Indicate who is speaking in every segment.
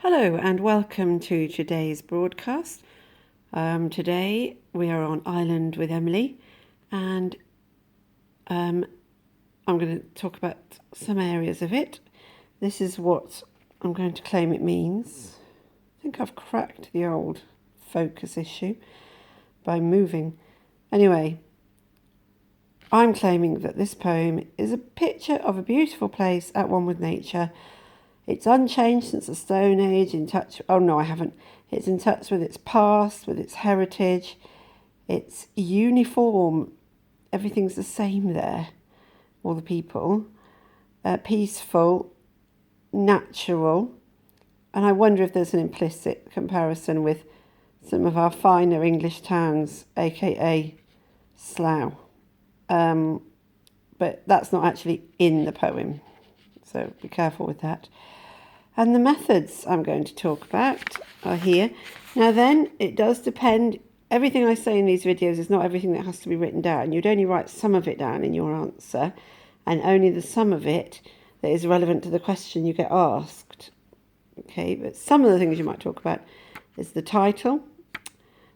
Speaker 1: Hello and welcome to today's broadcast. Today we are on Island with Emily, and I'm going to talk about some areas of it. This is what I'm going to claim it means. I think I've cracked the old focus issue by moving. Anyway, I'm claiming that this poem is a picture of a beautiful place at one with nature. It's unchanged since the Stone Age, in touch... Oh, no, I haven't. It's in touch with its past, with its heritage. It's uniform. Everything's the same there. All the people. Peaceful, natural. And I wonder if there's an implicit comparison with some of our finer English towns, a.k.a. Slough. But that's not actually in the poem. So be careful with that. And the methods I'm going to talk about are here. Now then, it does depend. Everything I say in these videos is not everything that has to be written down. You'd only write some of it down in your answer, and only the sum of it that is relevant to the question you get asked. Okay, but some of the things you might talk about is the title,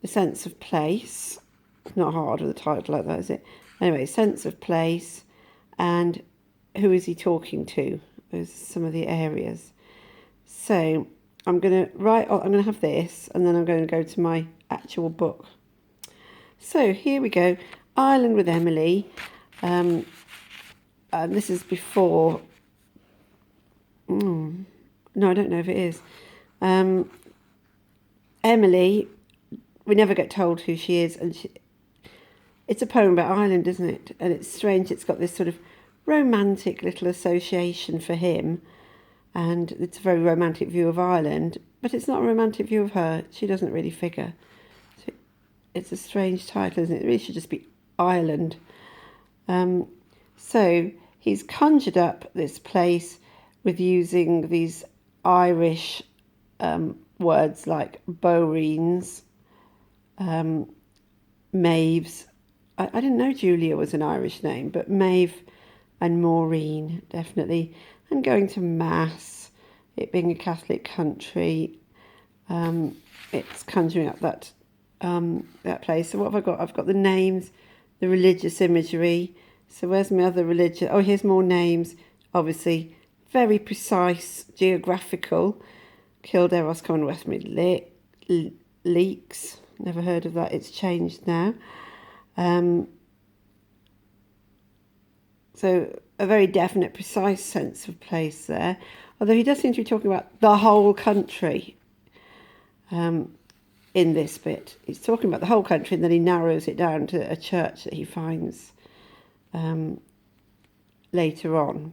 Speaker 1: the sense of place. It's not hard with a title like that, is it? Anyway, sense of place, and who is he talking to? Those are some of the areas. So I'm going to have this, and then I'm going to go to my actual book. So here we go. Island with Emily. And this is before. No, I don't know if it is. Emily, we never get told who she is, and it's a poem about Ireland, isn't it? And it's strange. It's got this sort of romantic little association for him, and it's a very romantic view of Ireland, but it's not a romantic view of her. She doesn't really figure. So it's a strange title, isn't it? It really should just be Ireland. So he's conjured up this place with using these Irish words like boreens, Maeves. I didn't know Julia was an Irish name, but Maeve and Maureen, definitely. And going to Mass, it being a Catholic country, it's conjuring up that place. So what have I got? I've got the names, the religious imagery. So where's my other religion? Oh, here's more names. Obviously, very precise, geographical. Kildare, Roscommon, Westmead, Leeks. Never heard of that. It's changed now. So a very definite, precise sense of place there. Although he does seem to be talking about the whole country in this bit. He's talking about the whole country, and then he narrows it down to a church that he finds later on.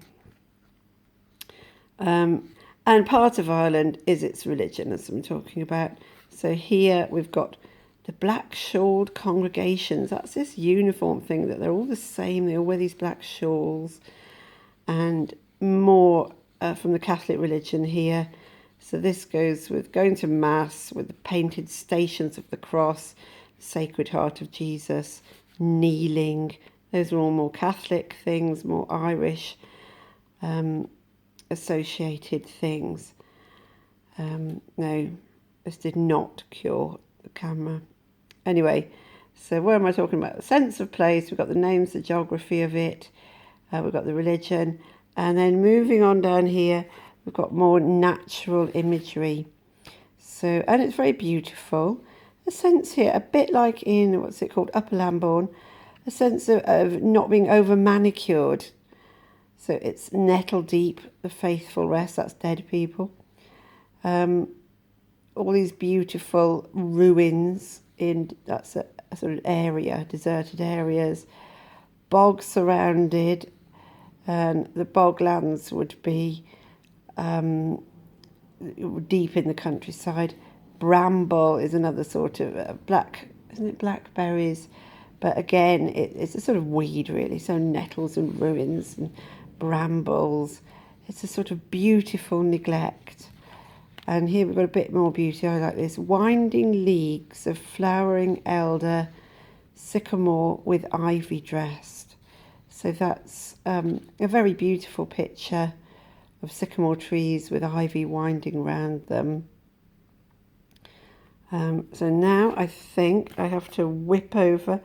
Speaker 1: And part of Ireland is its religion, as I'm talking about. So here we've got the black-shawled congregations. That's this uniform thing that they're all the same. They all wear these black shawls. And more from the Catholic religion here. So this goes with going to Mass, with the painted stations of the cross, Sacred Heart of Jesus, kneeling. Those are all more Catholic things, more Irish associated things. No, this did not cure the camera. Anyway, so where am I talking about? The sense of place. We've got the names, the geography of it. We've got the religion. And then moving on down here, we've got more natural imagery. So, and it's very beautiful. A sense here, a bit like in, what's it called, Upper Lambourne, a sense of not being over manicured. So it's nettle deep, the faithful rest, that's dead people. All these beautiful ruins that's a sort of area, deserted areas, bog surrounded, and the boglands would be deep in the countryside. Bramble is another sort of black, isn't it, blackberries? But again, it's a sort of weed really, so nettles and ruins and brambles. It's a sort of beautiful neglect. And here we've got a bit more beauty. I like this. Winding leagues of flowering elder, sycamore with ivy dressed. So that's a very beautiful picture of sycamore trees with ivy winding round them. So now I think I have to whip over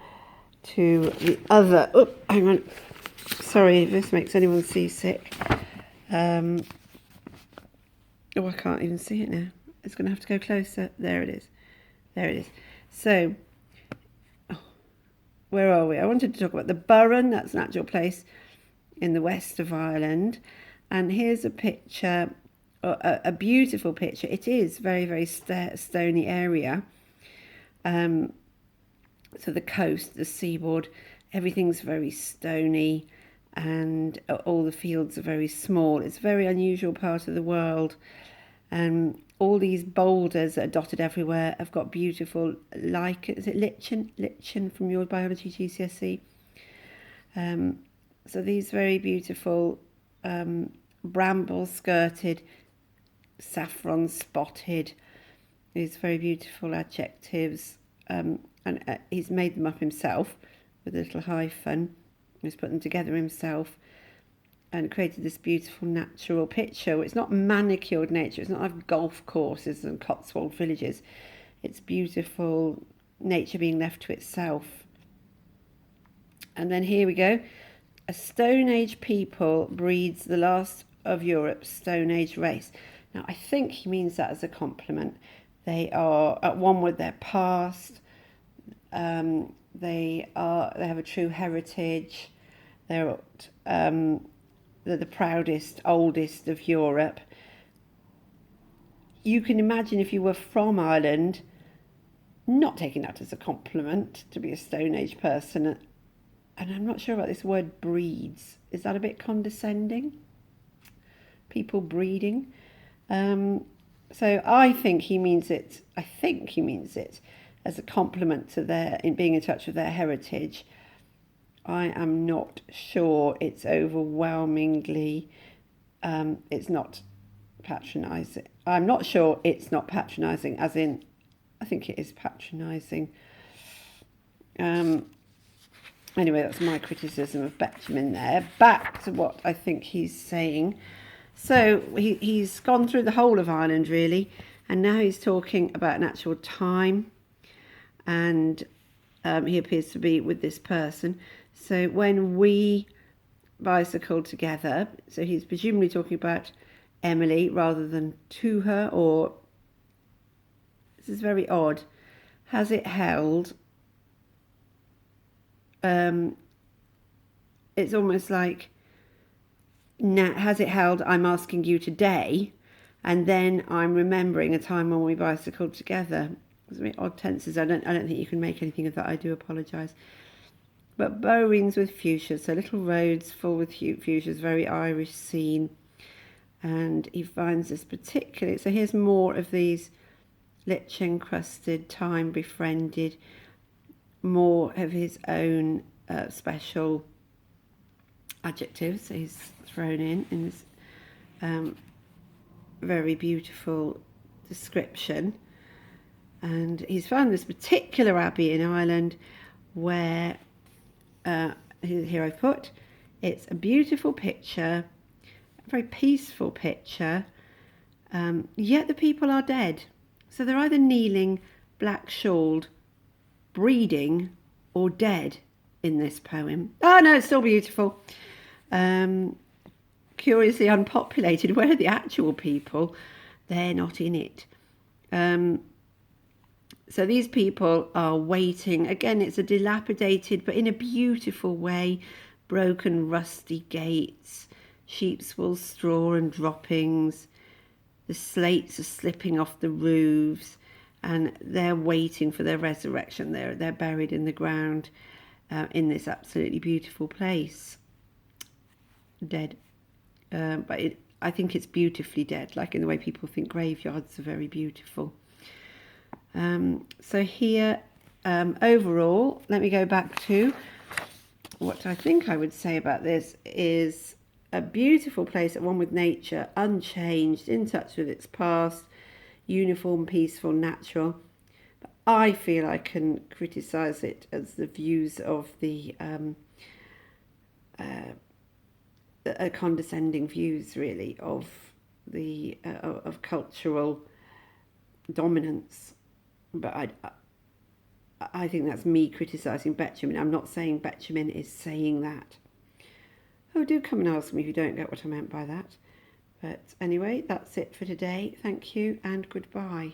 Speaker 1: to the other. Oh, hang on. Sorry if this makes anyone seasick. Oh, I can't even see it now. It's going to have to go closer. There it is. There it is. So, where are we? I wanted to talk about the Buren. That's an actual place in the west of Ireland. And here's a picture, a beautiful picture. It is very, very stony area. So the coast, the seaboard, everything's very stony, and all the fields are very small. It's a very unusual part of the world. All these boulders that are dotted everywhere have got beautiful, is it lichen from your biology GCSE? So these very beautiful bramble skirted, saffron spotted, these very beautiful adjectives, and he's made them up himself with a little hyphen. He's put them together himself and created this beautiful natural picture. It's not manicured nature. It's not like golf courses and Cotswold villages. It's beautiful nature being left to itself. And then here we go. A Stone Age people breeds the last of Europe's Stone Age race. Now, I think he means that as a compliment. They are at one with their past. They have a true heritage. They're the proudest, oldest of Europe. You can imagine if you were from Ireland, not taking that as a compliment to be a Stone Age person. And I'm not sure about this word breeds. Is that a bit condescending? People breeding. So I think he means it. As a compliment to in being in touch with their heritage. I am not sure it's overwhelmingly. It's not patronising. I'm not sure it's not patronising. As in, I think it is patronising. Anyway, that's my criticism of Betjeman there. Back to what I think he's saying. So he's gone through the whole of Ireland, really, and now he's talking about an actual time, and he appears to be with this person. So when we bicycled together, so he's presumably talking about Emily rather than to her, or this is very odd. Has it held? It's almost like, now, has it held? I'm asking you today, and then I'm remembering a time when we bicycled together. It's very odd tenses. I don't think you can make anything of that. I do apologise. But bow rings with fuchsias, so little roads full with fuchsias, very Irish scene. And he finds this particularly. So here's more of these lich-encrusted, time-befriended, more of his own special adjectives he's thrown in this very beautiful description. And he's found this particular abbey in Ireland where, here I've put, it's a beautiful picture, a very peaceful picture, yet the people are dead. So they're either kneeling, black-shawled, breeding, or dead in this poem. Oh no, it's still beautiful. Curiously unpopulated. Where are the actual people? They're not in it. So these people are waiting. Again, it's a dilapidated, but in a beautiful way, broken, rusty gates, sheep's wool, straw and droppings. The slates are slipping off the roofs, and they're waiting for their resurrection. They're buried in the ground in this absolutely beautiful place. Dead. But I think it's beautifully dead, like in the way people think graveyards are very beautiful. So here, overall, let me go back to what I think I would say about this is a beautiful place at one with nature, unchanged, in touch with its past, uniform, peaceful, natural. But I feel I can criticise it as the views of the condescending views, really, of the of cultural dominance. But I think that's me criticising Betjeman. I'm not saying Betjeman is saying that. Oh, do come and ask me if you don't get what I meant by that. But anyway, that's it for today. Thank you and goodbye.